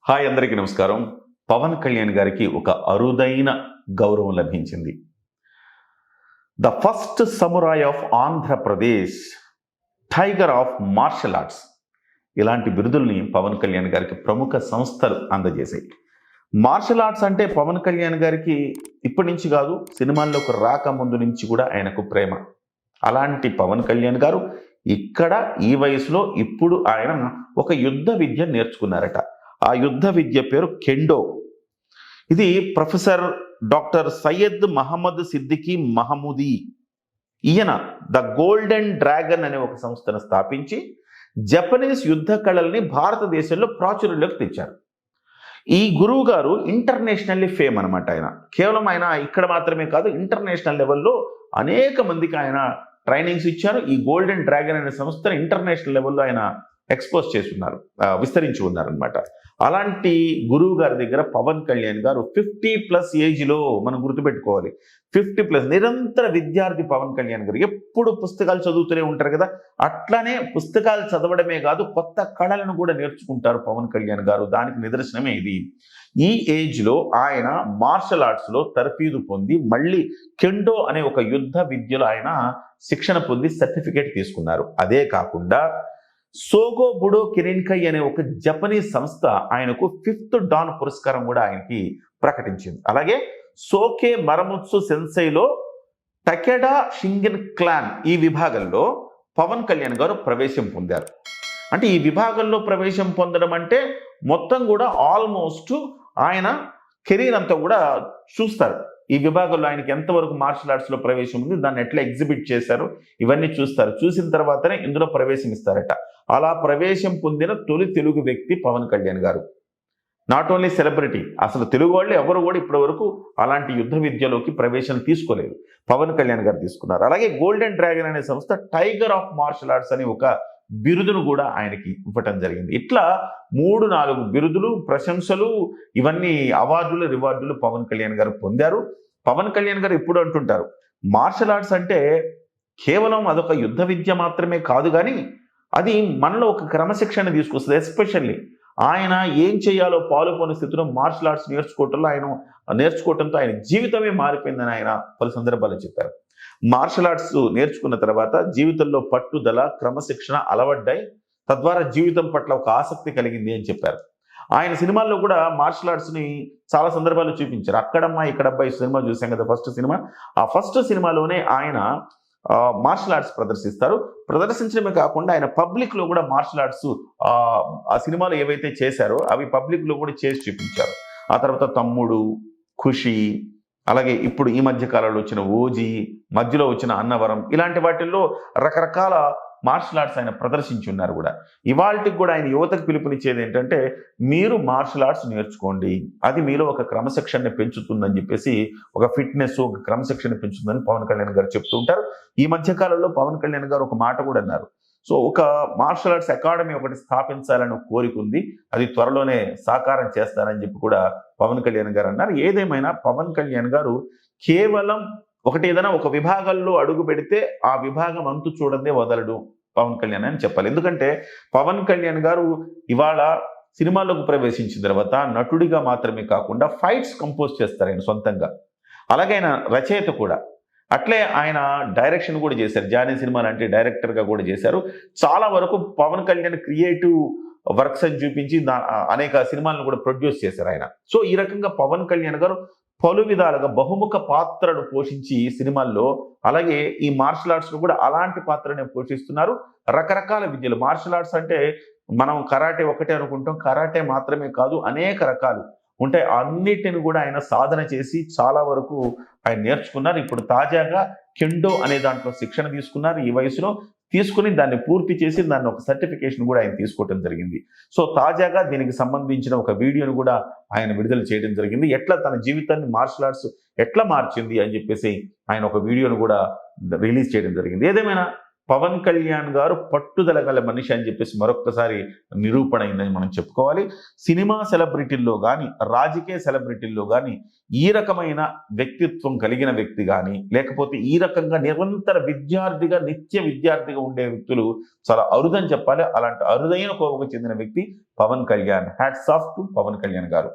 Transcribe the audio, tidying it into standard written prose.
Hi అందరికీ నమస్కారం. పవన్ కళ్యాణ్ గారికి ఒక అరుదైన గౌరవం లభించింది. The first samurai of Andhra Pradesh, tiger of martial arts, ఇలాంటి బిరుదుల్ని పవన్ కళ్యాణ్ గారికి ప్రముఖ సంస్థలు అందజేశాయి. మార్షల్ ఆర్ట్స్ అంటే పవన్ కళ్యాణ్ గారికి ఇప్పటి నుంచి కాదు, సినిమాల్లోకి రాకముందు నుంచి కూడా ఆయనకు ప్రేమ. అలాంటి పవన్ కళ్యాణ్ గారు ఇక్కడ ఈ వయసులో ఇప్పుడు ఆయన ఒక యుద్ధ విద్య నేర్చుకున్నారట. ఆ యుద్ధ విద్య పేరు కెండో. ఇది ప్రొఫెసర్ డాక్టర్ సయ్యద్ మహమ్మద్ సిద్దికీ మహమూదీ. ఈయన ద గోల్డెన్ డ్రాగన్ అనే ఒక సంస్థను స్థాపించి జపనీస్ యుద్ధ కళల్ని భారతదేశంలో ప్రాచుర్యంలోకి తెచ్చారు. ఈ గురువు గారు ఇంటర్నేషనల్లీ ఫేమ్ అనమాట. ఆయన కేవలం ఆయన ఇక్కడ మాత్రమే కాదు, ఇంటర్నేషనల్ లెవెల్లో అనేక మందికి ఆయన ట్రైనింగ్స్ ఇచ్చారు. ఈ గోల్డెన్ డ్రాగన్ అనే సంస్థను ఇంటర్నేషనల్ లెవెల్లో ఆయన ఎక్స్పోజ్ చేసి ఉన్నారు, విస్తరించి ఉన్నారనమాట. అలాంటి గురువు గారి దగ్గర పవన్ కళ్యాణ్ గారు 50+ ఏజ్లో మనం గుర్తుపెట్టుకోవాలి. 50+ నిరంతర విద్యార్థి పవన్ కళ్యాణ్ గారు. ఎప్పుడు పుస్తకాలు చదువుతూనే ఉంటారు కదా, అట్లానే పుస్తకాలు చదవడమే కాదు, కొత్త కళలను కూడా నేర్చుకుంటారు పవన్ కళ్యాణ్ గారు. దానికి నిదర్శనమే ఇది. ఈ ఏజ్లో ఆయన మార్షల్ ఆర్ట్స్లో తర్ఫీదు పొంది మళ్ళీ కెండో అనే ఒక యుద్ధ విద్యలో ఆయన శిక్షణ పొంది సర్టిఫికేట్ తీసుకున్నారు. అదే కాకుండా సోగో బుడో కిరిన్కై అనే ఒక జపనీస్ సంస్థ ఆయనకు 5th డాన్ పురస్కారం కూడా ఆయనకి ప్రకటించింది. అలాగే సోకే మరముత్సు సెన్సైలో టకెడా షింగెన్ క్లాన్ ఈ విభాగంలో పవన్ కళ్యాణ్ గారు ప్రవేశం పొందారు. అంటే ఈ విభాగంలో ప్రవేశం పొందడం అంటే మొత్తం కూడా ఆల్మోస్ట్ ఆయన కెరీర్ అంతా కూడా చూస్తారు. ఈ విభాగంలో ఆయనకి ఎంతవరకు మార్షల్ ఆర్ట్స్లో ప్రవేశం ఉంది, దాన్ని ఎట్లా ఎగ్జిబిట్ చేశారు, ఇవన్నీ చూస్తారు. చూసిన తర్వాతనే ఇందులో ప్రవేశం ఇస్తారట. అలా ప్రవేశం పొందిన తొలి తెలుగు వ్యక్తి పవన్ కళ్యాణ్ గారు. నాట్ ఓన్లీ సెలబ్రిటీ, అసలు తెలుగు వాళ్ళు ఎవరు కూడా ఇప్పటి వరకు అలాంటి యుద్ధ విద్యలోకి ప్రవేశం తీసుకోలేదు. పవన్ కళ్యాణ్ గారు తీసుకున్నారు. అలాగే గోల్డెన్ డ్రాగన్ అనే సంస్థ టైగర్ ఆఫ్ మార్షల్ ఆర్ట్స్ అని ఒక బిరుదును కూడా ఆయనకి ఇవ్వటం జరిగింది. ఇట్లా 3-4 బిరుదులు, ప్రశంసలు, ఇవన్నీ అవార్డులు, రివార్డులు పవన్ కళ్యాణ్ గారు పొందారు. పవన్ కళ్యాణ్ గారు ఇప్పుడు అంటుంటారు, మార్షల్ ఆర్ట్స్ అంటే కేవలం అదొక యుద్ధ విద్య మాత్రమే కాదు, కానీ అది మనలో ఒక క్రమశిక్షణ తీసుకొస్తుంది. ఎస్పెషల్లీ ఆయన ఏం చేయాలో పాలుపోని స్థితిలో మార్షల్ ఆర్ట్స్ నేర్చుకోవటంతో ఆయన జీవితమే మారిపోయిందని ఆయన పలు సందర్భాల్లో చెప్పారు. మార్షల్ ఆర్ట్స్ నేర్చుకున్న తర్వాత జీవితంలో పట్టుదల, క్రమశిక్షణ అలవడ్డాయి. తద్వారా జీవితం పట్ల ఒక ఆసక్తి కలిగింది అని చెప్పారు. ఆయన సినిమాల్లో కూడా మార్షల్ ఆర్ట్స్ని చాలా సందర్భాల్లో చూపించారు. అక్కడమ్మా ఇక్కడబ్బా ఈ సినిమా చూసాం కదా, ఫస్ట్ సినిమా. ఆ ఫస్ట్ సినిమాలోనే ఆయన మార్షల్ ఆర్ట్స్ ప్రదర్శిస్తారు. ప్రదర్శించడమే కాకుండా ఆయన పబ్లిక్లో కూడా మార్షల్ ఆర్ట్స్ ఆ సినిమాలో ఏవైతే చేశారో అవి పబ్లిక్లో కూడా చేసి చూపించారు. ఆ తర్వాత తమ్ముడు, ఖుషి, అలాగే ఇప్పుడు ఈ మధ్య కాలంలో వచ్చిన ఓజీ, మధ్యలో వచ్చిన అన్నవరం, ఇలాంటి వాటిల్లో రకరకాల మార్షల్ ఆర్ట్స్ ఆయన ప్రదర్శించి ఉన్నారు కూడా. ఇవాళకి కూడా ఆయన యువతకు పిలుపునిచ్చేది ఏంటంటే, మీరు మార్షల్ ఆర్ట్స్ నేర్చుకోండి, అది మీలో ఒక క్రమశిక్షణని పెంచుతుందని చెప్పేసి, ఒక ఫిట్నెస్, ఒక క్రమశిక్షణ పెంచుతుందని పవన్ కళ్యాణ్ గారు చెప్తూ ఉంటారు. ఈ మధ్య కాలంలో పవన్ కళ్యాణ్ గారు ఒక మాట కూడా అన్నారు. సో ఒక మార్షల్ ఆర్ట్స్ అకాడమీ ఒకటి స్థాపించాలని కోరిక ఉంది, అది త్వరలోనే సాకారం చేస్తారని చెప్పి కూడా పవన్ కళ్యాణ్ గారు అన్నారు. ఏదేమైనా పవన్ కళ్యాణ్ గారు కేవలం ఏదైనా ఒక విభాగంలో అడుగు పెడితే ఆ విభాగం అంతు చూడదే వదలడు పవన్ కళ్యాణ్ అని చెప్పాలి. ఎందుకంటే పవన్ కళ్యాణ్ గారు ఇవాళ సినిమాలోకి ప్రవేశించిన తర్వాత నటుడిగా మాత్రమే కాకుండా ఫైట్స్ కంపోజ్ చేస్తారు ఆయన సొంతంగా. అలాగే ఆయన రచయిత కూడా. అట్లే ఆయన డైరెక్షన్ కూడా చేశారు. జానీ సినిమా లాంటి డైరెక్టర్గా కూడా చేశారు. చాలా వరకు పవన్ కళ్యాణ్ క్రియేటివ్ వర్క్స్ అని చూపించి అనేక సినిమాలను కూడా ప్రొడ్యూస్ చేశారు ఆయన. సో ఈ రకంగా పవన్ కళ్యాణ్ గారు పలు విధాలుగా బహుముఖ పాత్రను పోషించి సినిమాల్లో, అలాగే ఈ మార్షల్ ఆర్ట్స్లో కూడా అలాంటి పాత్రనే పోషిస్తున్నారు. రకరకాల విద్యలు, మార్షల్ ఆర్ట్స్ అంటే మనం కరాటే ఒకటే అనుకుంటాం, కరాటే మాత్రమే కాదు, అనేక రకాలు ఉంటాయి. అన్నిటిని కూడా ఆయన సాధన చేసి చాలా వరకు ఆయన నేర్చుకున్నారు. ఇప్పుడు తాజాగా కెండో అనే దాంట్లో శిక్షణ తీసుకున్నారు. ఈ వయసులో తీసుకుని దాన్ని పూర్తి చేసి దాన్ని ఒక సర్టిఫికేషన్ కూడా ఆయన తీసుకోవడం జరిగింది. సో తాజాగా దీనికి సంబంధించిన ఒక వీడియోను కూడా ఆయన విడుదల చేయడం జరిగింది. ఎట్లా తన జీవితాన్ని మార్షల్ ఆర్ట్స్ ఎట్లా మార్చింది అని చెప్పేసి ఆయన ఒక వీడియోను కూడా రిలీజ్ చేయడం జరిగింది. ఏదేమైనా పవన్ కళ్యాణ్ గారు పట్టుదల గల మనిషి అని చెప్పేసి మరొక్కసారి నిరూపణ అయిందని మనం చెప్పుకోవాలి. సినిమా సెలబ్రిటీల్లో కానీ, రాజకీయ సెలబ్రిటీల్లో కానీ ఈ రకమైన వ్యక్తిత్వం కలిగిన వ్యక్తి కానీ, లేకపోతే ఈ రకంగా నిరంతర విద్యార్థిగా, నిత్య విద్యార్థిగా ఉండే వ్యక్తులు చాలా అరుదని చెప్పాలి. అలాంటి అరుదైన కోవకు చెందిన వ్యక్తి Pawan Kalyan. Hats off to Pawan Kalyan గారు.